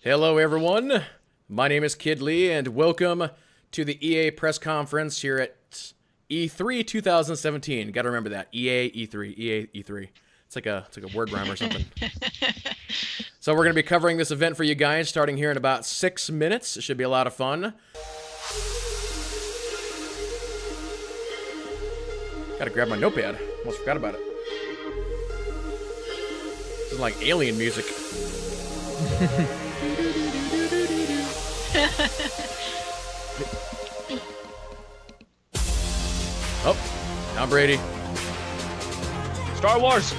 Hello, everyone. My name is Kid Lee, and welcome to the EA press conference here at E3 2017. Got to remember that EA E3. It's like a word rhyme or something. So we're going to be covering this event for you guys, starting here in about 6 minutes. It should be a lot of fun. Got to grab my notepad. Almost forgot about it. This is like alien music. Oh, Tom Brady. Star Wars.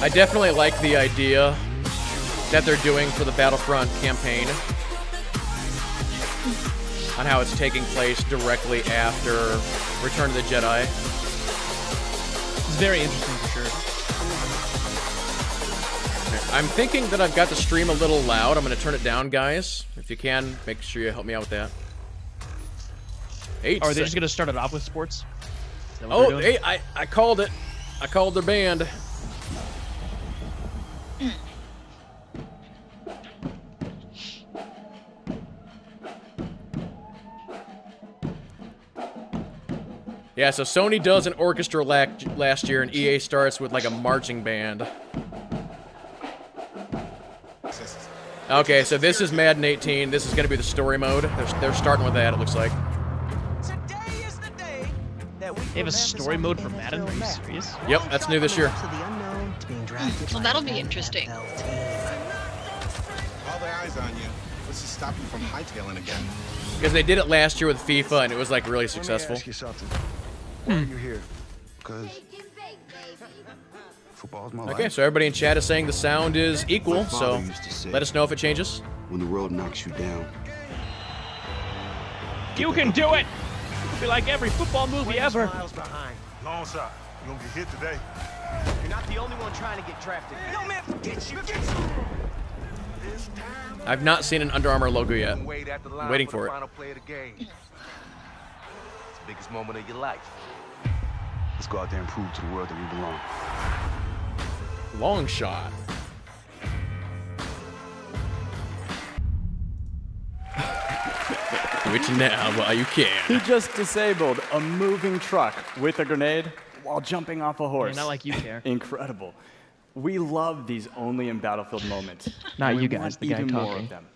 I definitely like the idea that they're doing for the Battlefront campaign on how it's taking place directly after Return of the Jedi. It's very interesting for sure. I'm thinking that I've got the stream a little loud. I'm going to turn it down, guys. If you can, make sure you help me out with that. Are they just going to start it off with sports? Oh, hey, I called it. I called their band. Yeah, so Sony does an orchestra last year, and EA starts with like a marching band. Okay, so this is Madden 18. This is going to be the story mode. They're starting with that, it looks like. They have a story mode for Madden? Are you serious? Yep, that's new this year. Well, that'll be interesting. All the eyes on you. What's to stop you from hightailing again? Because they did it last year with FIFA, and it was like really successful. Let me ask you something. Why are you here? Because football's my life. Okay, so everybody in chat is saying the sound is equal, so let us know if it changes. When the world knocks you down, You can do it! It'll be like every football movie ever. Miles behind. Long shot. You're gonna get hit today. You're not the only one trying to get drafted. No man, forget you. I've not seen an Under Armour logo yet. I'm waiting for it. Final play of the game. It's the biggest moment of your life. let's go out there and prove to the world that we belong. Long shot. Do it now while you can. He just disabled a moving truck with a grenade while jumping off a horse. Not like you care. Incredible. We love these only in Battlefield moments. Not We you guys, want the guy even more talking. of them.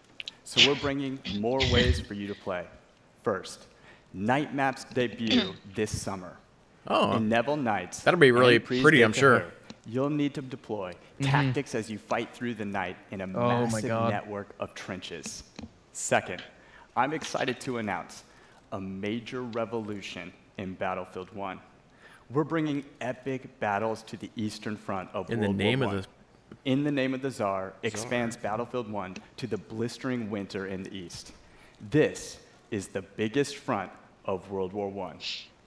So we're bringing more ways for you to play. First, Night Maps debut this summer. Oh. In Neville Nights. That'll be really and Please pretty, Get I'm to sure. Her, you'll need to deploy tactics as you fight through the night in a Oh my massive God. network of trenches. Second, I'm excited to announce a major revolution in Battlefield 1. We're bringing epic battles to the Eastern Front of In the World name War of I. the... In the Name of the Tsar expands Battlefield 1 to the blistering winter in the East. This is the biggest front of World War I.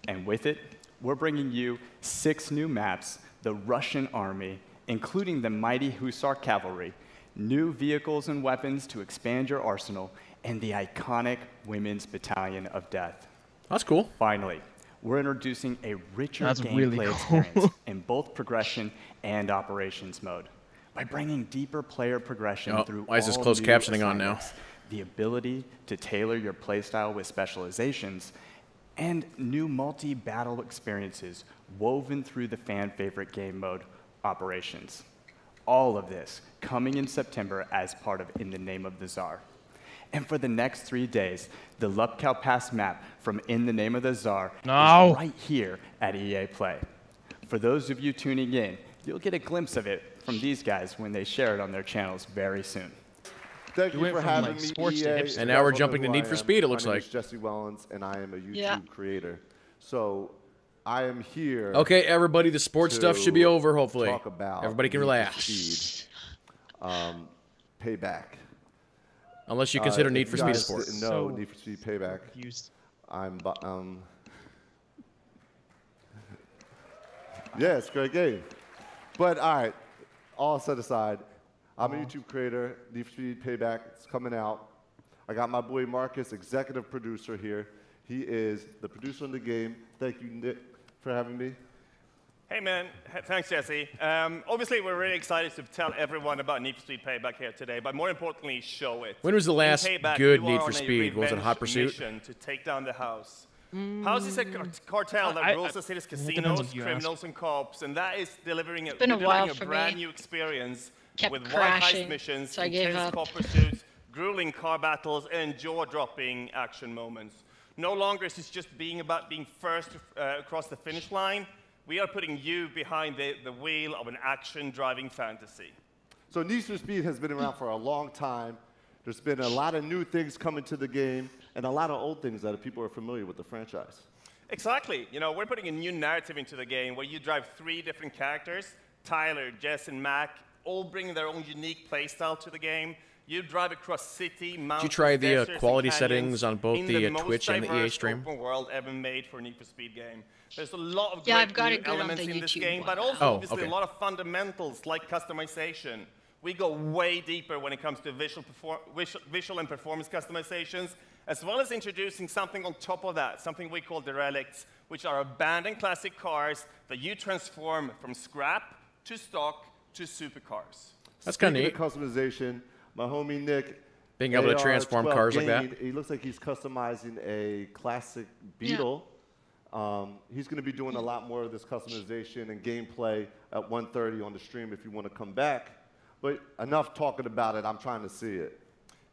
And with it, we're bringing you 6 new maps, the Russian army, including the mighty Hussar cavalry, new vehicles and weapons to expand your arsenal, and the iconic Women's Battalion of Death. That's cool. Finally, we're introducing a richer That's gameplay really cool. experience in both progression and operations mode. By bringing deeper player progression Oh, through why is this all closed new captioning on now? assignments, the ability to tailor your playstyle with specializations, and new multi-battle experiences woven through the fan-favorite game mode, Operations. All of this coming in September as part of In the Name of the Tsar. And for the next 3 days, the Lupkow Pass map from In the Name of the Tsar is right here at EA Play. For those of you tuning in, you'll get a glimpse of it from these guys when they share it on their channels very soon. Thank We you went for from, having like, me, sports to EA. hipster. And now we're You guys jumping don't to know Need who for I am. Speed, it looks My name like. is Jesse Wellens, and I am a YouTube Yeah. creator. So I am here. Okay, everybody, the sports stuff should be over, hopefully. Talk about Everybody can Need for relax. Speed, Payback. Unless you consider If Need you for Speed a guys sport. didn't know So Need for Speed Payback. Confused. Yeah, it's a great game. But all right, all set aside, I'm a YouTube creator. Need for Speed Payback, it's coming out. I got my boy Marcus, executive producer here. He is the producer of the game. Thank you, Nick, for having me. Hey, man. Thanks, Jesse. Obviously, we're really excited to tell everyone about Need for Speed Payback here today, but more importantly, show it. When was the last Payback, good you Need are for on a Speed? Was it Hot revenge Pursuit? mission to take down the house. House is a cartel that rules the city's casinos, criminals, and cops, and that is delivering a brand new experience with wild heist missions, intense cop pursuits, grueling car battles, and jaw-dropping action moments. No longer is this just about being first across the finish line. We are putting you behind the wheel of an action-driving fantasy. So Need for Speed has been around for a long time. There's been a lot of new things coming to the game and a lot of old things that people are familiar with the franchise. Exactly. You know, we're putting a new narrative into the game where you drive 3 different characters, Tyler, Jess, and Mac, all bringing their own unique playstyle to the game. You drive across city, mountains, Did you try the deserts, quality and settings on both the most Twitch and the EA diverse stream? open world ever made for a Need for Speed game. There's a lot of I've got great it new good on elements the in this YouTube game, one. but also obviously okay. a lot of fundamentals like customization. We go way deeper when it comes to visual and performance customizations, as well as introducing something on top of that, something we call the relics, which are abandoned classic cars that you transform from scrap to stock to supercars. That's kind of neat. Customization, my homie Nick, being able to transform cars like that. He looks like he's customizing a classic Beetle. Yeah. He's going to be doing a lot more of this customization and gameplay at 1:30 on the stream if you want to come back. But enough talking about it. I'm trying to see it.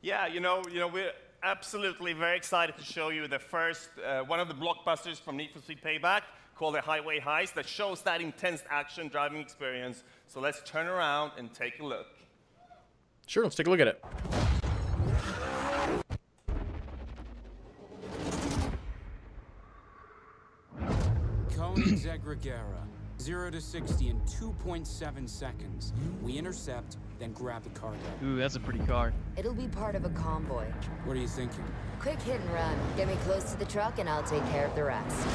Yeah, you know, we're absolutely very excited to show you the first one of the blockbusters from Need for Speed Payback called the Highway Heist that shows that intense action driving experience. So let's turn around and take a look. Sure, let's take a look at it. Koenigsegg Regera, 0 to 60 in 2.7 seconds. We intercept, then grab the cargo. Ooh, that's a pretty car. It'll be part of a convoy. What are you thinking? Quick hit and run. Get me close to the truck and I'll take care of the rest.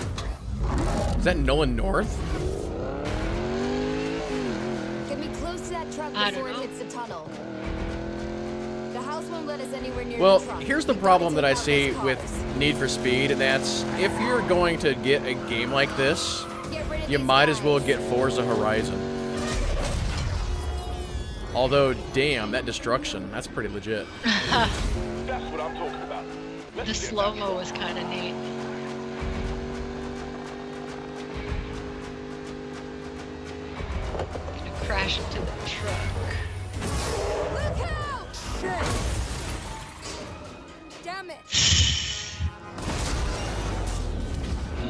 Is that Nolan North? Get me close to that truck before it hits the tunnel. The house won't let us anywhere near the truck. Well, here's the problem that I see with Need for Speed, and that's if you're going to get a game like this, you might as well get Forza Horizon. Although, damn, that destruction, that's pretty legit. That's what I'm talking about. The slow-mo was kind of neat. Gonna crash into the truck. Look out! Shit! Damn it!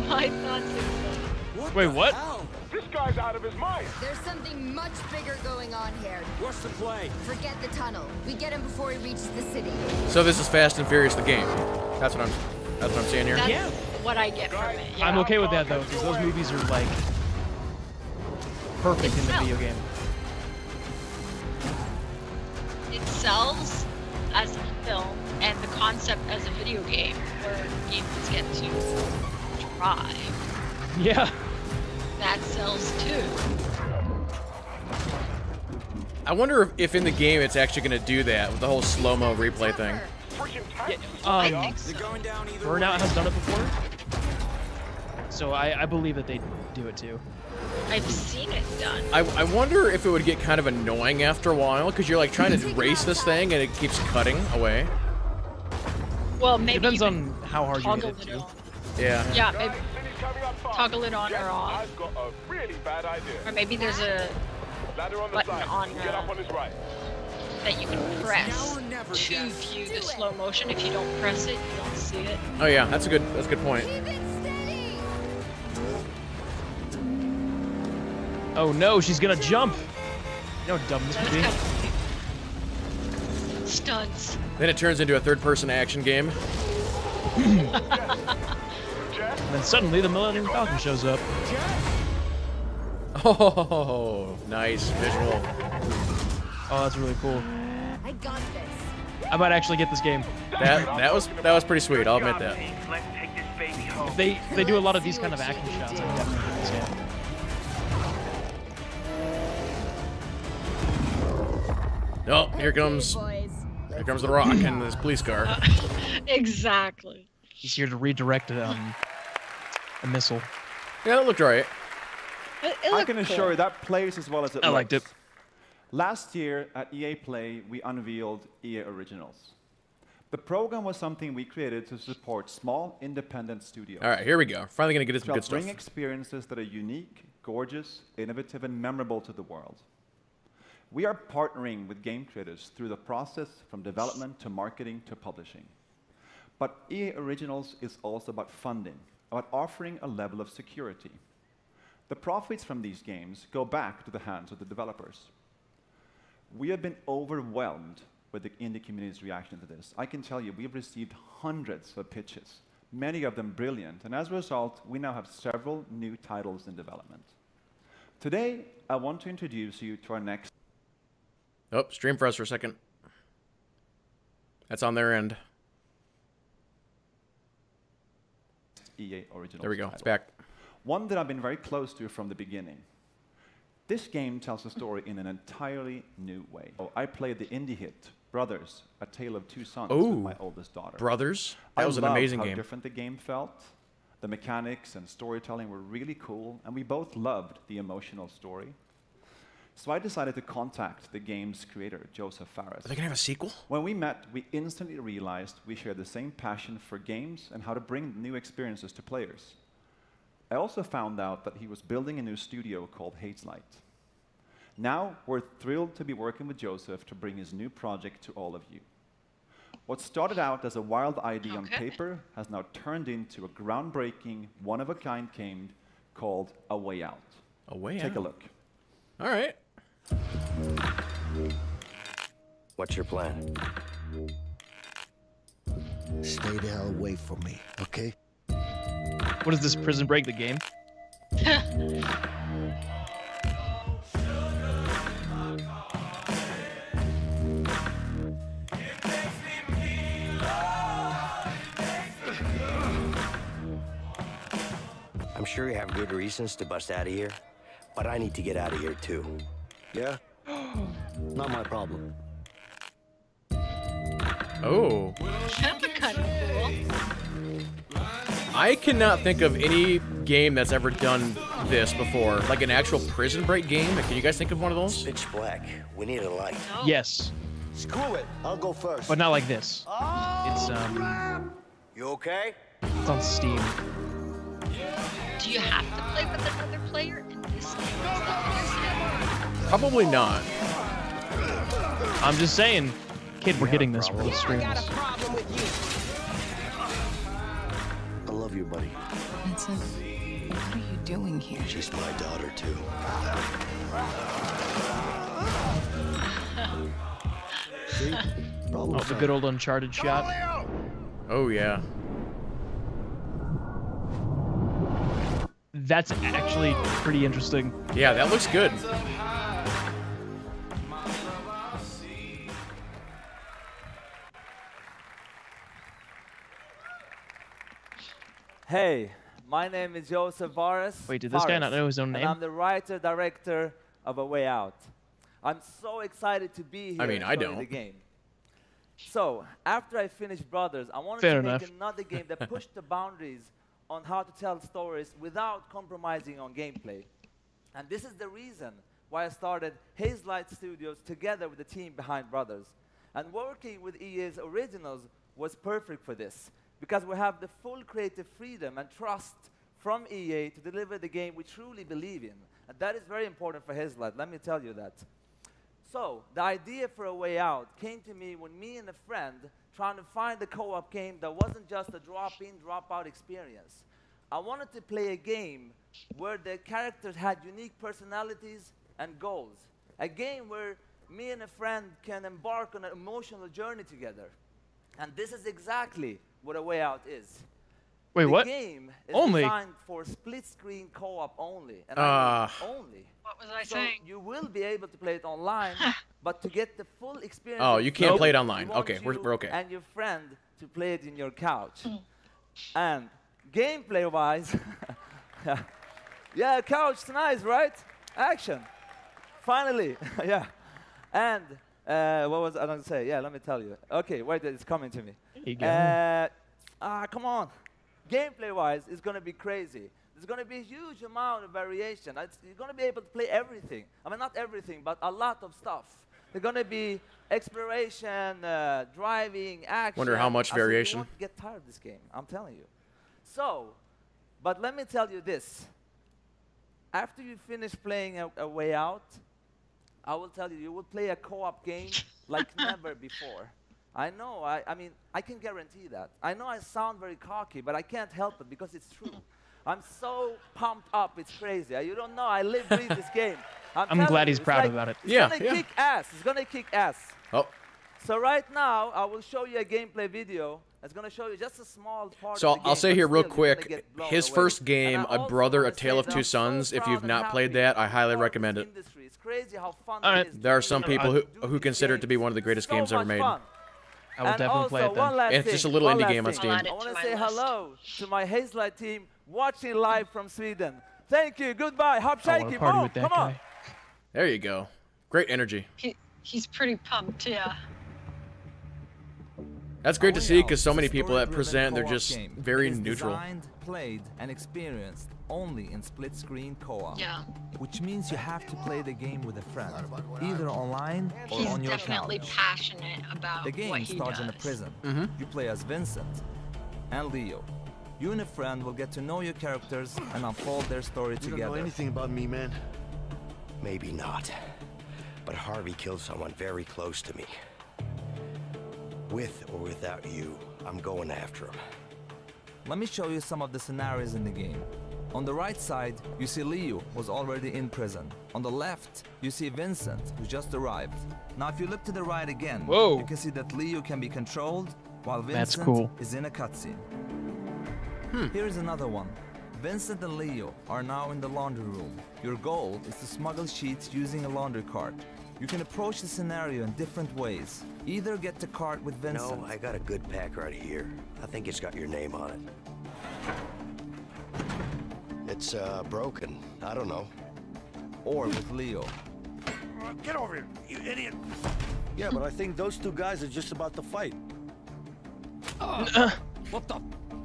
My thoughts are Wait, what? This guy's out of his mind. There's something much bigger going on here. What's the play? Forget the tunnel. We get him before he reaches the city. So this is Fast and Furious the game. That's what I'm saying here. That's what I get from it. Yeah. I'm okay with that though, because those movies are like perfect in the video game. It sells as a film and the concept as a video game where gamers get to drive. Yeah. That sells too. I wonder if in the game it's actually going to do that with the whole slow-mo replay thing. I think so. Burnout has done it before, so I believe that they do it too. I've seen it done. I wonder if it would get kind of annoying after a while, because you're like trying to race this thing and it keeps cutting away. Well, maybe Depends on how hard you hit it too. Yeah. Yeah, maybe toggle it on or off. I've got a really bad idea. Or maybe there's a button on that you can press to view the slow motion. If you don't press it, you don't see it. Oh yeah, that's a good point. Oh no, she's gonna jump. You know how dumb this would be. Stunts. Then it turns into a third-person action game. And then suddenly the Millennium Falcon shows up. Oh, nice visual. Oh, that's really cool. I got this. I might actually get this game. That was pretty sweet. I'll admit that. If they do a lot of these kind of action shots, I definitely get this game. Oh, here comes Here comes the Rock in this police car. Exactly. He's here to redirect a missile. Yeah, that looked right. I can assure you that plays as well as it looks. I liked it. Last year at EA Play, we unveiled EA Originals. The program was something we created to support small, independent studios. All right, here we go. Finally going to get into some good bring stuff. experiences that are unique, gorgeous, innovative, and memorable to the world. We are partnering with game creators through the process from development to marketing to publishing. But EA Originals is also about funding, about offering a level of security. The profits from these games go back to the hands of the developers. We have been overwhelmed with the indie community's reaction to this. I can tell you, we've received hundreds of pitches, many of them brilliant, and as a result, we now have several new titles in development. Today, I want to introduce you to our next... Oh, stream for us for a second. That's on their end. EA Originals There we go, title. it's back. One that I've been very close to from the beginning. This game tells a story in an entirely new way. I played the indie hit, Brothers, A Tale of Two Sons, with my oldest daughter. Brothers? That was an amazing game. I loved how different the game felt. The mechanics and storytelling were really cool, and we both loved the emotional story. So I decided to contact the game's creator, Joseph Fares. Are they going to have a sequel? When we met, we instantly realized we shared the same passion for games and how to bring new experiences to players. I also found out that he was building a new studio called Hazelight. Now, we're thrilled to be working with Joseph to bring his new project to all of you. What started out as a wild idea on paper has now turned into a groundbreaking, one-of-a-kind game called A Way Out. A Way Out? Take a look. All right. What's your plan? Stay the hell away from me, okay? What is this, Prison Break the game? I'm sure you have good reasons to bust out of here, but I need to get out of here too. Yeah? Not my problem. Oh. That'd be kind of cool. I cannot think of any game that's ever done this before. Like an actual Prison Break game. Can you guys think of one of those? Pitch black. We need a light. No. Yes. Screw it. I'll go first. But not like this. It's You okay? It's on Steam. Do you have to play with another player in this game? Is that what you're saying? Probably not. I'm just saying, kid, we're getting this for the streams. I love you, buddy. Vincent, what are you doing here? She's my daughter, too. See? Oh, the good old Uncharted shot. Oh, yeah. That's actually pretty interesting. Yeah, that looks good. Hey, my name is Joseph Fares. Wait, did this guy not know his own name? And I'm the writer-director of A Way Out. I'm so excited to be here I don't. the game. So, after I finished Brothers, I wanted Fair to enough. make another game that pushed the boundaries on how to tell stories without compromising on gameplay. And this is the reason why I started Hazelight Studios together with the team behind Brothers. And working with EA's Originals was perfect for this, because we have the full creative freedom and trust from EA to deliver the game we truly believe in. And that is very important for Hazelight, let me tell you that. So, the idea for A Way Out came to me when me and a friend trying to find a co-op game that wasn't just a drop-in, drop-out experience. I wanted to play a game where the characters had unique personalities and goals. A game where me and a friend can embark on an emotional journey together. And this is exactly what A Way Out is. Wait, what? The game is Only? designed for split-screen co-op only. And I mean only. What was I So saying? you will be able to play it online, but to get the full experience... Oh, you can't play it we online. want Okay, you we're okay. And your friend to play it in your couch. And gameplay-wise... yeah, couch, nice, right? Action. Finally, yeah. And What was I going to say? Yeah, let me tell you. Okay, wait, it's coming to me. There you go. Come on. Gameplay-wise, it's going to be crazy. There's going to be a huge amount of variation. You're going to be able to play everything. I mean, not everything, but a lot of stuff. There's going to be exploration, driving, action. Wonder how much variation. You won't get tired of this game, I'm telling you. So, but let me tell you this. After you finish playing a Way Out, I will tell you, you will play a co-op game like never before. I know, I mean, I can guarantee that. I know I sound very cocky, but I can't help it because it's true. I'm so pumped up, it's crazy. You don't know, I live, breathe this game. I'm glad he's proud about it. It's gonna kick ass, it's gonna kick ass. Oh. So right now, I will show you a gameplay video. It's gonna show you just a small part So of the game, I'll say here real quick, his away. first game, A Brother, A Tale of Two Sons, if you've not played that, I highly recommend it. It's crazy how fun All right. it is. There are some people who consider it to be one of the greatest games ever made. I will definitely play it then. And it's just a little indie game on Steam. I want to say hello to my Hazelight team watching live from Sweden. Thank you. Goodbye. Hop shaky. Come on. There you go. Great energy. He's pretty pumped, yeah. That's great to see because so many people that present, they're just very neutral. Designed, played, and experienced only in split-screen co-op. Yeah. Which means you have to play the game with a friend, either online or on your couch. He's definitely passionate about the game what he starts does. in a prison. You play as Vincent and Leo. You and a friend will get to know your characters and unfold their story together. You don't know anything about me, man. Maybe not. But Harvey killed someone very close to me. With or without you, I'm going after him. Let me show you some of the scenarios in the game. On the right side, you see Leo was already in prison. On the left, you see Vincent, who just arrived. Now, if you look to the right again, you can see that Leo can be controlled, while Vincent is in a cutscene. Here's another one. Vincent and Leo are now in the laundry room. Your goal is to smuggle sheets using a laundry cart. You can approach the scenario in different ways. Either get the cart with Vincent. No, I got a good pack right here. I think it's got your name on it. It's broken. I don't know. Or with Leo. Get over here, you idiot! Yeah, but I think those two guys are just about to fight. What the?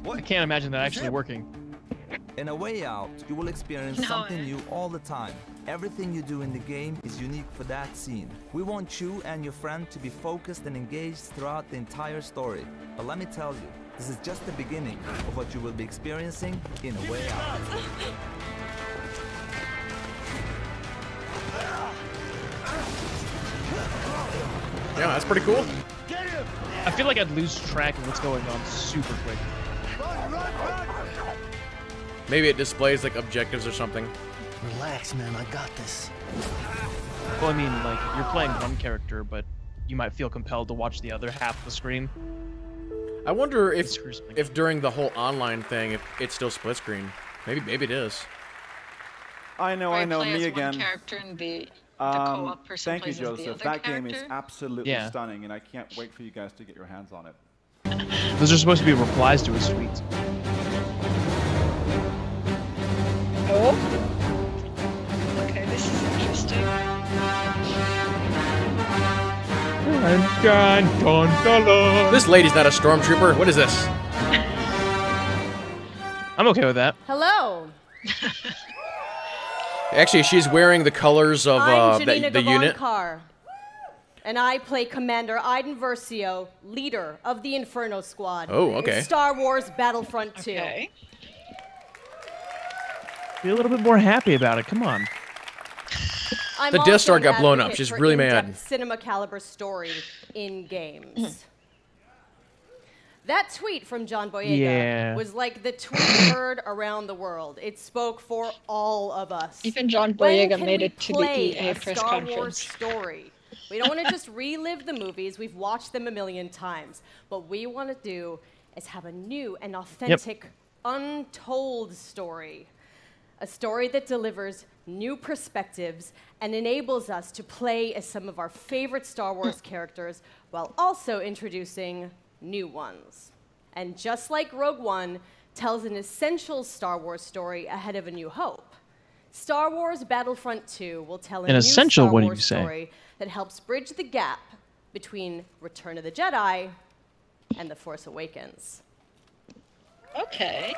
What? I can't imagine that actually working. In A Way Out, you will experience something new all the time. Everything you do in the game is unique for that scene. We want you and your friend to be focused and engaged throughout the entire story. But let me tell you, this is just the beginning of what you will be experiencing in A Way Out. Yeah, that's pretty cool. I feel like I'd lose track of what's going on super quick. Maybe it displays like objectives or something. Relax, man. I got this. Well, I mean, like, you're playing one character, but you might feel compelled to watch the other half of the screen. I wonder if during the whole online thing, if it's still split screen. Maybe it is. I know, me again. One character and the co-op person Thank you, plays as the Joseph. other That game character. is absolutely stunning, and I can't wait for you guys to get your hands on it. Those are supposed to be replies to his tweets. Oh? Okay, this is interesting. This lady's not a stormtrooper. What is this? I'm okay with that. Hello. Actually, she's wearing the colors of the unit. Carr, and I play Commander Iden Versio, leader of the Inferno Squad. Oh, okay. In Star Wars Battlefront 2. Okay. Be a little bit more happy about it. Come on. I'm The Death also Star an got blown up. advocate She's for really in-depth mad. Cinema caliber story in games. That tweet from John Boyega was like the tweet heard around the world. It spoke for all of us. Even John Boyega made it to the EA press Star conference. Wars story. We don't want to just relive the movies. We've watched them a million times. What we want to do is have a new and authentic, untold story. A story that delivers new perspectives and enables us to play as some of our favorite Star Wars characters while also introducing new ones. And just like Rogue One tells an essential Star Wars story ahead of A New Hope, Star Wars Battlefront 2 will tell a An new essential, Star what do Wars you say? story that helps bridge the gap between Return of the Jedi and The Force Awakens. Okay.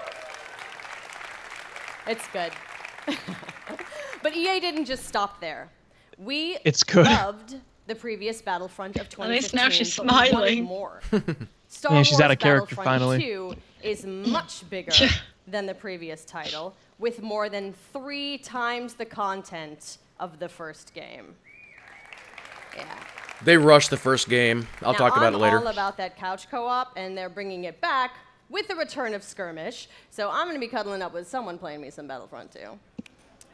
It's good. But EA didn't just stop there. It's good. Loved the previous Battlefront of 2015, At least now she's but we wanted smiling. more. Star Yeah, she's Wars out of character Battlefront finally. 2 is much bigger than the previous title, with more than 3 times the content of the first game. Yeah. They rushed the first game. I'll talk about it later. I'm all about that couch co-op, and they're bringing it back with the return of skirmish. So I'm going to be cuddling up with someone playing me some Battlefront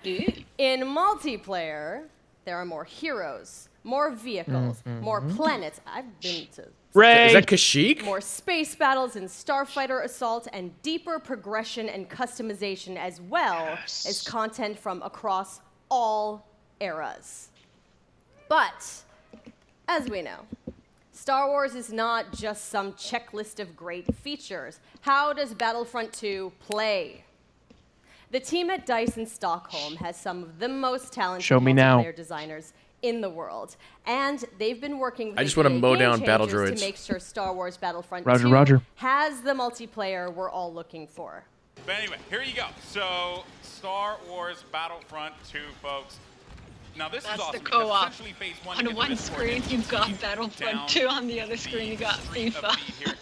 2. In multiplayer, there are more heroes, more vehicles, more planets. I've been to... Is that Kashyyyk? More space battles and starfighter assault, and deeper progression and customization, as well as content from across all eras. But, as we know, Star Wars is not just some checklist of great features. How does Battlefront 2 play? The team at DICE in Stockholm has some of the most talented multiplayer designers in the world, and they've been working with I just want to mow down battle droids to make sure Star Wars Battlefront 2 has the multiplayer we're all looking for. But anyway, here you go. So, Star Wars Battlefront 2, folks. Now this is awesome. The co-op. Phase On one screen you've got Battlefront 2, on the other screen you got FIFA.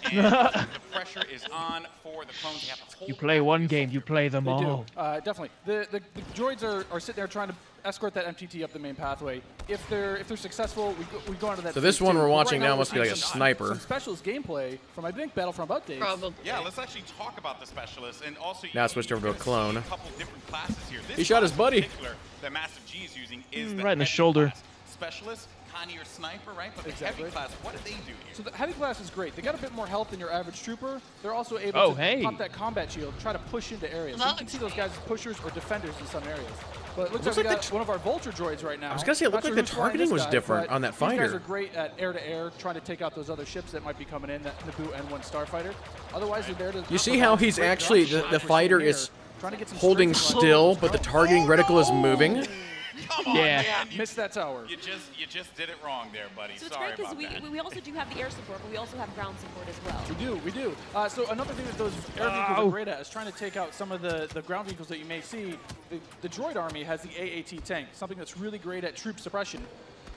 The pressure is on for the clones. You play one game, you play them They all. do. Definitely. The droids are sitting there trying to escort that MTT up the main pathway. If they're successful, we go onto that. So this one we're watching now must be like a some sniper. specialist gameplay from I think Battlefront updates. Probably. Yeah, let's actually talk about the specialists and also. Now switched over to a clone. A couple different classes here. He shot his buddy. That Master G is using is right in the shoulder. Class. Specialist, Connie or sniper, right? But the heavy class, what do they do here? So the heavy class is great. They got a bit more health than your average trooper. They're also able to pop that combat shield, try to push into areas. So you can see those guys as pushers or defenders in some areas. But it looks like we got one of our Vulture droids right now. I was gonna say, it looked like the targeting was different on that fighter. These guys are great at air-to-air, trying to take out those other ships that might be coming in, that Naboo N1 starfighter. Otherwise, they're there to... You see how he's actually, the fighter is holding still, but the targeting reticle is moving? Come on, yeah. Man, missed that tower. You just did it wrong there, buddy. So it's Sorry great because about that. we also do have the air support, but we also have ground support as well. We do. So another thing that those air vehicles are great at is trying to take out some of the ground vehicles that you may see. The droid army has the AAT tank, something that's really great at troop suppression.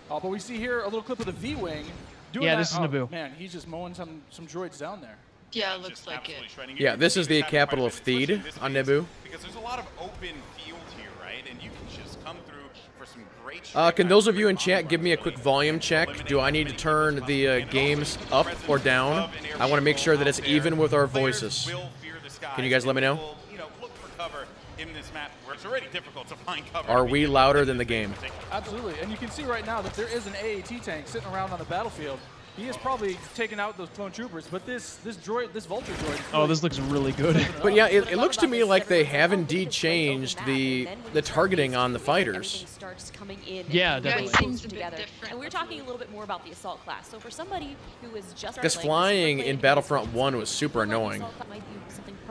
But we see here a little clip of the V-Wing doing that. This is Naboo. Man, he's just mowing some droids down there. Yeah, it looks like it. Yeah, this is the capital of Theed on Naboo. Because there's a lot of open field here, right? And you can just come through for some great. Can those of you in chat give me a quick volume check? Do I need to turn the games up or down? I want to make sure that it's even with our voices. Can you guys let me know? Look for cover in this map where it's already difficult to find cover. Are we louder than the game? Absolutely, and you can see right now that there is an AAT tank sitting around on the battlefield. He is probably taking out those clone troopers, but this Vulture droid. Oh, this looks really good. But yeah, it looks to me like they have indeed changed the targeting on the fighters. Yeah, definitely. Together. And we're talking a little bit more about the assault class. So for somebody who is just because flying in Battlefront 1 was super annoying.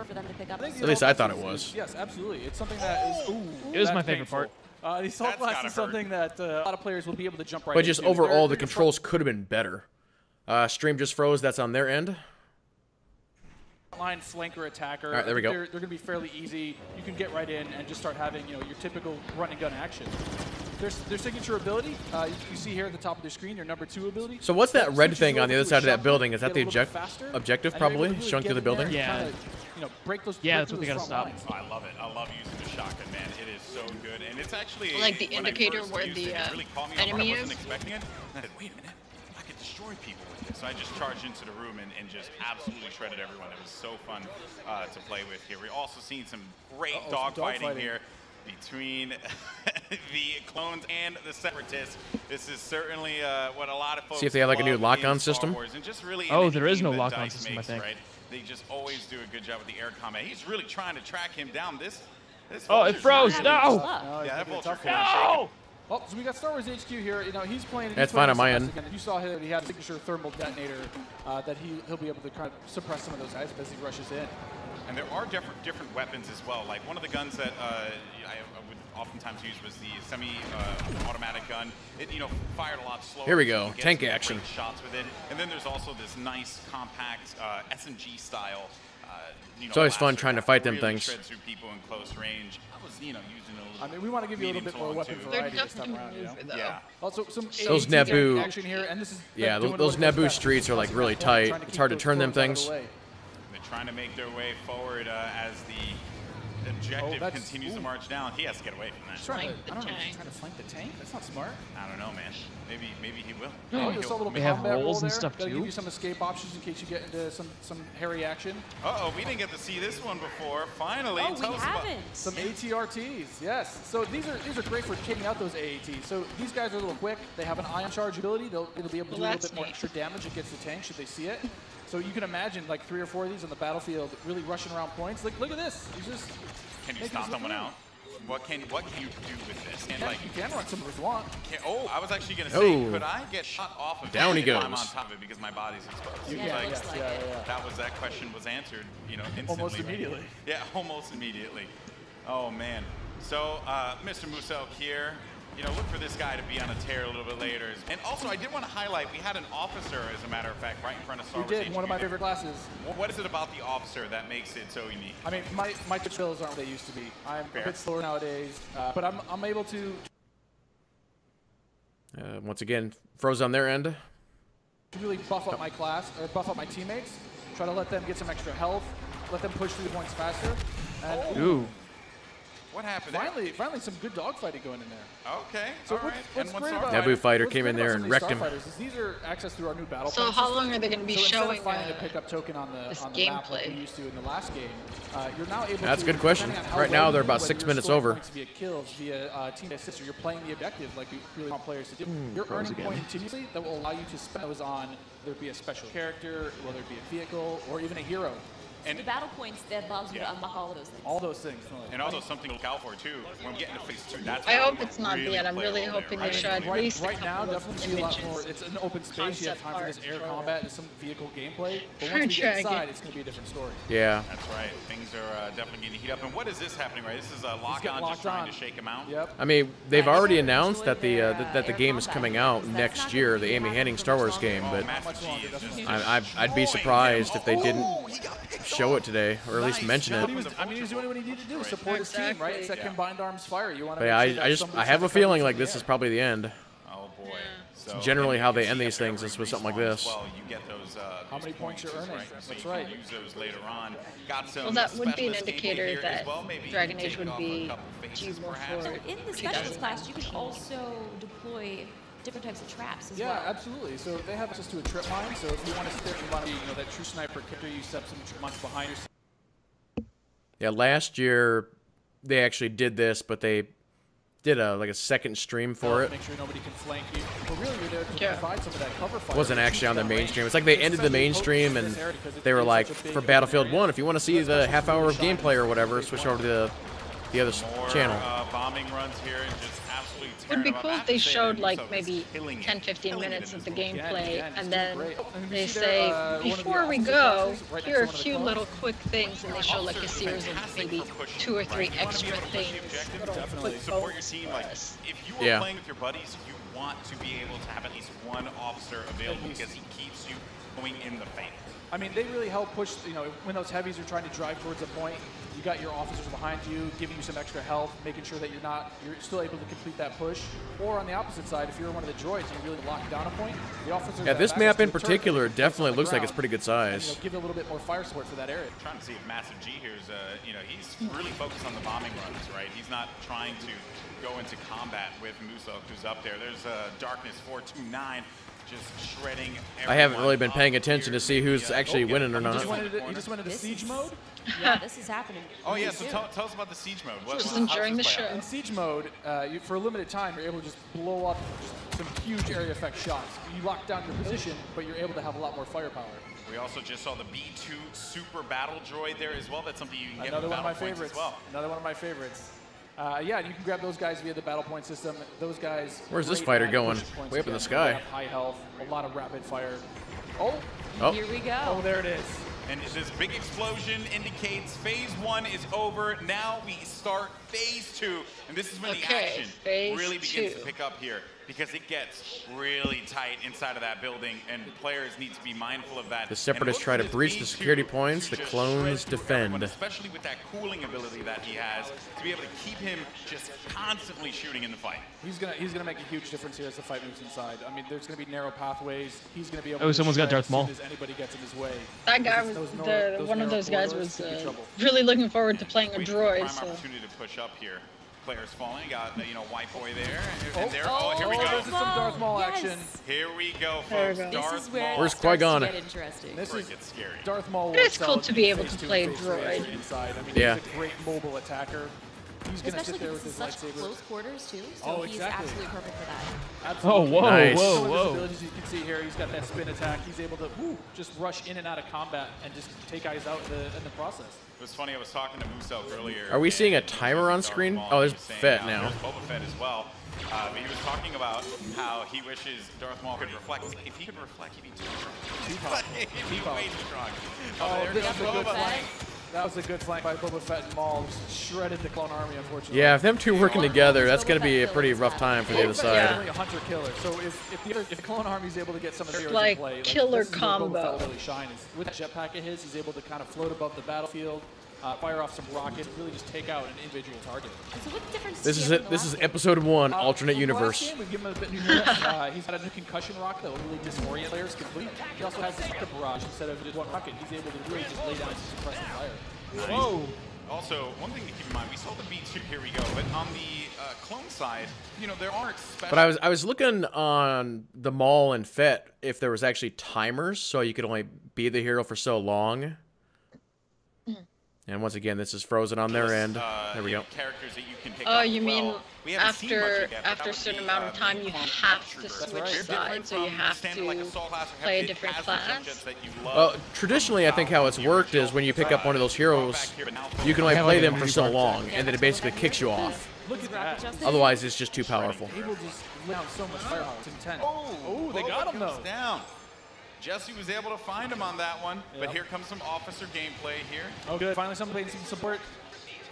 At least I thought it was. Yes, absolutely. It's something that is. It was my favorite part. The assault class is something that a lot of players will be able to jump right into. But just into. overall, the controls could have been better. Stream just froze. That's on their end. Line flanker attacker. All right, there we go. They're going to be fairly easy. You can get right in and just start having your typical run and gun action. Their signature ability, you see here at the top of the screen, your number 2 ability. So what's that red thing on the other side of that building? Is that the objective probably? Showing through the building? Yeah. Break those. Yeah, that's what they got to stop. Oh, I love it. I love using the shotgun, man. It is so good, and it's actually like the indicator where the enemy is. I wasn't expecting it. I said, wait a minute. I could destroy people with this. So I just charged into the room and just absolutely shredded everyone. It was so fun to play with here. We're also seeing some great dogfighting here between the clones and the separatists. This is certainly what a lot of folks see if they have like a new lock-on system. Oh, there is no lock-on system, I think. Right? They just always do a good job with the air combat. He's really trying to track him down. This oh, it froze. No! Yeah, that Vulture. No! Oh, so we got Star Wars HQ here. You know, he's playing. That's fine on my end. Again. You saw he had a signature thermal detonator that he'll be able to kind of suppress some of those guys as he rushes in. And there are different weapons as well. Like one of the guns that I would oftentimes use was the semi-automatic gun. It fired a lot slower. Here we go, so tank action. Shots with it. And then there's also this nice compact SMG style. It's always fun trying to fight them things. Shred through people in close range. I was using a little. I mean, we want to give you a little bit more weapon variety this time around. Yeah. Also, some those Naboo action here, and this is those Naboo streets are like really tight. It's hard to turn them things. They're trying to make their way forward as the objective continues to march down. He has to get away from that. I don't know if he's trying to flank the tank. That's not smart. I don't know, man. Maybe he will. Oh, just a little we have combat rolls roll and stuff Gotta too. give you some escape options in case you get into some hairy action. Uh-oh, we didn't get to see this one before. Finally, oh, we haven't. Some ATRTs, yes. So these are great for taking out those AATs. So these guys are a little quick. They have an ion charge ability. It'll be able to do a little bit more extra damage against the tank should they see it. So you can imagine like 3 or 4 of these on the battlefield really rushing around points. Like, look at this. He's just Can you stop someone out? What can you do with this? You can run some if you want. I was actually going to say, could I get shot off of Down it he goes. if I'm on top of it because my body's exposed? You can, That question was answered, instantly. Almost immediately. Yeah, almost immediately. Oh man. So, Mr. Musel here. Look for this guy to be on a tear a little bit later. And also, I did want to highlight, we had an officer, as a matter of fact, right in front of Star Wars. We did, one of my favorite classes. What is it about the officer that makes it so unique? I mean, my twitch builds aren't what they used to be. I'm a bit slower nowadays, but I'm able to... Once again, froze on their end. Really buff up my class, or buff up my teammates, try to let them get some extra health, let them push through the points faster. And Ooh. What happened? Finally, some good dogfighting going in there. Okay. So what's great about Naboo fighter came in there and wrecked him. These are accessed through our new battle. So how long are they going to be showing instead of a pickup token on the map like we used to in the last game? You're now able That's to, a good question. Right now they're about 6 minutes over. Via kills, via team assist, or you're playing the objective like you really want players to do. You're earning points continuously that will allow you to spend those on whether it be a special character, whether it be a vehicle, or even a hero. And the battle points that allows you to unlock all of those things. All those things. And also something to look out for too. When we get into phase 2, that's I hope it's not the end. I'm really hoping they show at least right now, definitely see a lot more. It's an open space. You have time for this air combat and some vehicle gameplay. But once we get inside, it's going to be a different story. Yeah. That's right. Things are definitely getting heat up. And what is this happening, right? This is a lock-on just trying to shake him out? Yep. I mean, they've already announced that the game is coming out next year, the Amy Hennig Star Wars game, but I'd be surprised if they didn't show it today, or at least mention it. He was doing what he needed to do, support his team, right? It's that combined arms fire. You want to. I have a feeling like this is probably the end. Oh boy. So generally how they end these things is with something like this. Well, you get those. How many points you're earning? Right? That's so right. You can use those later on. Got some. Well, that would be an indicator that Dragon Age would be achievable for. So in the specialist class, you can also deploy different types of traps as well. Yeah, absolutely. So they have access to a trip mine. So if you want to sit there and you want to be, that true sniper character, you set some trip mines behind yourself. Yeah, last year they actually did this, but they did like a second stream for it. Make sure nobody can flank you. But really, you're there to provide some of that cover fire. It wasn't actually on the mainstream. It's like they ended the mainstream and they were like, for Battlefield 1, if you want to see the half-hour of gameplay or whatever, switch over to the other channel. Bombing runs here and just absolutely It would be cool if they showed like maybe 10-15 minutes of the gameplay and then they say, before we go, here are a few little quick things, and they show like a series of maybe 2 or 3 extra things, little quick bonus for us. If you are playing with your buddies, you want to be able to have at least one officer available because he keeps you going in the face. I mean, they really help push, when those heavies are trying to drive towards a point, you got your officers behind you, giving you some extra health, making sure that you're still able to complete that push. Or on the opposite side, if you're one of the droids and you really lock down a point, the officers. Yeah, this map in particular definitely looks like it's pretty good size. And, give it a little bit more fire support for that area. I'm trying to see if Massive G here is, he's really focused on the bombing runs, right? He's not trying to go into combat with Musel, who's up there. There's Darkness 429. Just shredding everyone. I haven't really been paying attention to see who's actually winning or not. You just went into siege mode? Yeah, this is happening. Oh yeah, so tell us about the siege mode. Just enjoying the show. In siege mode, for a limited time, you're able to just blow up some huge area effect shots. You lock down your position, but you're able to have a lot more firepower. We also just saw the B2 Super Battle Droid there as well. That's something you can get Another with one of my battle points favorites. as well. Another one of my favorites. Yeah, you can grab those guys via the battle point system. Those guys. Where's this fighter going? Way up in the sky. High health, a lot of rapid fire. Oh. Here we go. Oh, there it is. And this big explosion indicates phase 1 is over. Now we start phase 2. And this is when the action really begins to pick up here, because it gets really tight inside of that building, and players need to be mindful of that. The Separatists try to breach the security points. The clones defend. Especially with that cooling ability that he has, to be able to keep him just constantly shooting in the fight. He's gonna make a huge difference here as the fight moves inside. I mean, there's gonna be narrow pathways. He's gonna be able. Oh, someone's got Darth Maul. As anybody gets in his way. That guy was one of those guys was really looking forward to playing a droid. So. Opportunity to push up here. Players falling. Got White Boy there. And there. Oh, here we go. This is some Darth Maul action. Here we go, folks. Darth Maul. Where's Qui-Gon? This is scary. Darth Maul. It's cool to be able to play droid. Inside. I mean, yeah. He's a great mobile attacker. He's going to sit there with his lightsaber. Close quarters too, so he's absolutely perfect for that. Absolutely. Oh, whoa, nice. whoa, Some whoa. of his abilities you can see here, he's got that spin attack. He's able to just rush in and out of combat and just take guys out in the process. It was funny, I was talking to Muselk earlier. Are we seeing a timer on screen? Oh, there's Fett now. There's Boba Fett as well. But he was talking about how he wishes Darth Maul could reflect. If he could reflect, he'd be too strong. He'd be way too strong. Oh, there goes Boba Fett. That was a good flank by Boba Fett and Maul. Just shredded the clone army, unfortunately. Yeah, if them two working together, that's going to be a pretty rough time for the other side. Definitely a hunter-killer. So if the clone army is able to get some of the heroes in play, killer this is where combo. Boba Fett really shines. With that jetpack of his, he's able to kind of float above the battlefield, fire off some rockets, really just take out an individual target. So what difference This is it. This is episode 1, alternate universe. Last game, we give him a bit new he's got a new concussion rock that will really disorient players completely. He also has this barrage instead of just one rocket. He's able to really just lay down some suppressive fire. Nice. Whoa. Also, one thing to keep in mind, we saw the B2, here we go, but on the clone side, there aren't special... But I was looking on the Maul and Fett if there was actually timers, so you could only be the hero for so long. And once again, this is frozen on their end. There we go. Characters that you can pick Oh, up you mean after a certain amount of time you have to switch sides, so you have to play a different class? Well, traditionally, I think how it's worked is when you pick up one of those heroes, you can only play them for so long, and then it basically kicks you off. Look at that. Otherwise, it's just too powerful. Able to just lay down so much firepower. It's intense. Oh, they got him though. Down. Jesse was able to find him on that one, but here comes some officer gameplay here. Oh, good. Finally, somebody some support.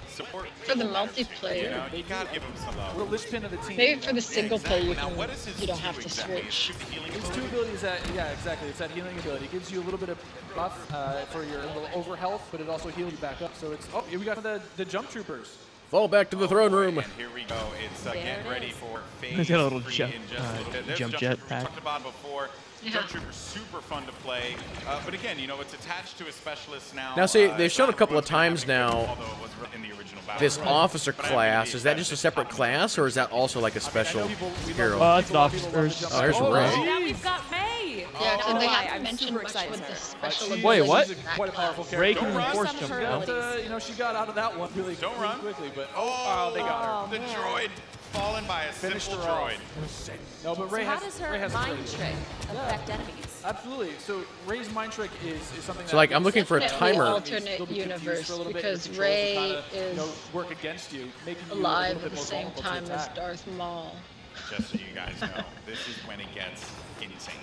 For the multiplayer. You gotta give him some love. The linchpin of the team. Maybe for the single player, you don't have to switch. His two abilities that, yeah, exactly. It's that healing ability. It gives you a little bit of buff for your little over health, but it also heals you back up. So it's, oh, here we got the jump troopers. Fall back to the throne room. And here we go. It's getting ready for phase He's got a little 3 jump, in just a little bit. There's jump jet pack. Talked about before. Jump Trooper's super fun to play, but again, it's attached to a specialist now. Now, see, they've shown a couple of times now although it was in the original battle. this officer class. Is that just a separate class, or is that also like a special hero? It's an officer. Oh, there's Ray. Now we've got May. Yeah, because they haven't I'm mentioned super much excited with for the her. special Wait, what? She's quite a powerful character. Ray can Don't force run. jump Her down. abilities. She got out of that one really quickly, but they got her. The droid fallen by a simple droid. No, but Ray So how does her mind trick affect enemies? Absolutely. So Ray's mind trick is something. So, like, I'm looking for a timer. Alternate universe, because Ray is work against you, making you alive at the same time as Darth Maul. Just so you guys know, this is when it gets insane.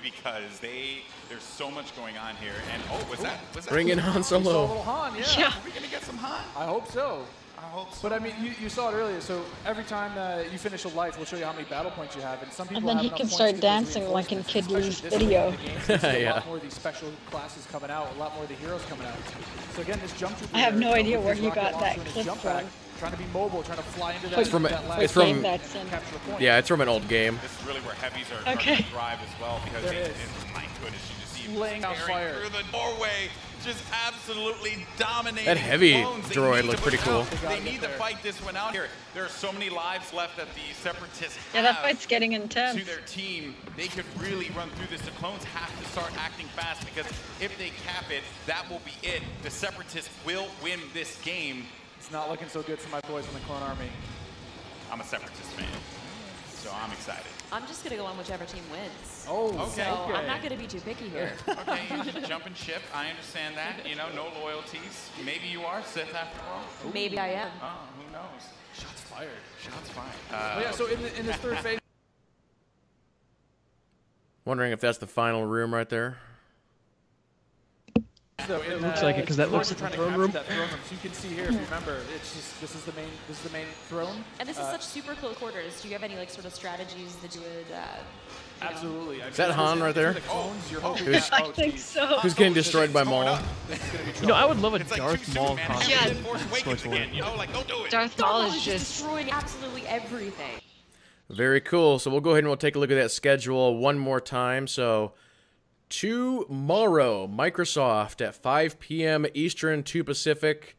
Because there's so much going on here, and was that Bring in Han Solo. A little Han, yeah. Are we gonna get some Han? I hope so. I hope so. But I mean, you saw it earlier. So every time you finish a life, we'll show you how many battle points you have, and some people And then have he enough can points start to get those dancing like in reinforcements, Kid especially Lee's this video. late in the game, so you see Yeah. a lot more of these special classes coming out, a lot more of the heroes coming out. So again, this jump trooper. I have no here, idea with where his he rocket got launcher that and his clip jump from. pack, trying to be mobile, trying to fly into that. It's from that last it's from game, that's in. capture a point. yeah, it's from an old game. This is really where heavies are Okay. going to thrive as well, because my goodness, you just see him Laying out tearing fire through the doorway, just absolutely dominating. That heavy clones. They droid need looked to pretty push cool. out. They need to fight this one out here. There are so many lives left that the Separatists have. Yeah, that fight's getting intense. To their team, they could really run through this. The clones have to start acting fast, because if they cap it, that will be it. The Separatists will win this game. It's not looking so good for my boys in the clone army. I'm a Separatist fan. So I'm excited. I'm just going to go on whichever team wins. Oh, okay. So I'm not going to be too picky here. Okay, you jumping ship. I understand that. You know, no loyalties. Maybe you are Sith after all. Ooh. Maybe I am. Oh, who knows? Shots fired. Shots fired. Yeah, so in this third phase. Wondering if that's the final room right there. So it looks like it because that looks like the throne room. That throne room. So you can see here, if you remember, it's just this is the main throne. And this is such super close quarters. Do you have any like sort of strategies that you would? Absolutely. Is that Han right there? I think so. Who's getting destroyed by Maul? You know, I would love a Darth Maul costume. Darth Maul is just destroying absolutely everything. Very cool. So we'll go ahead and we'll take a look at that schedule one more time. So tomorrow, Microsoft at 5 p.m. Eastern, 2 Pacific.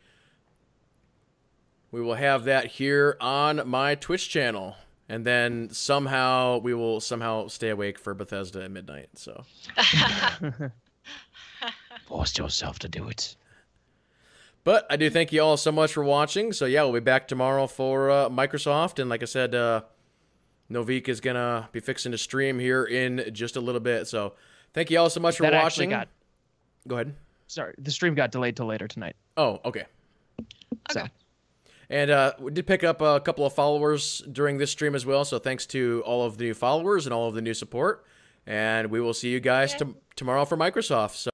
We will have that here on my Twitch channel. And then somehow we will stay awake for Bethesda at midnight. So force yourself to do it. But I do thank you all so much for watching. So yeah, we'll be back tomorrow for Microsoft. And like I said, Noviek is going to be fixing to stream here in just a little bit. So thank you all so much for watching. Go ahead. Sorry, the stream got delayed till later tonight. Oh, okay. So. And we did pick up a couple of followers during this stream as well. So thanks to all of the new followers and all of the new support. And we will see you guys tomorrow for Microsoft. So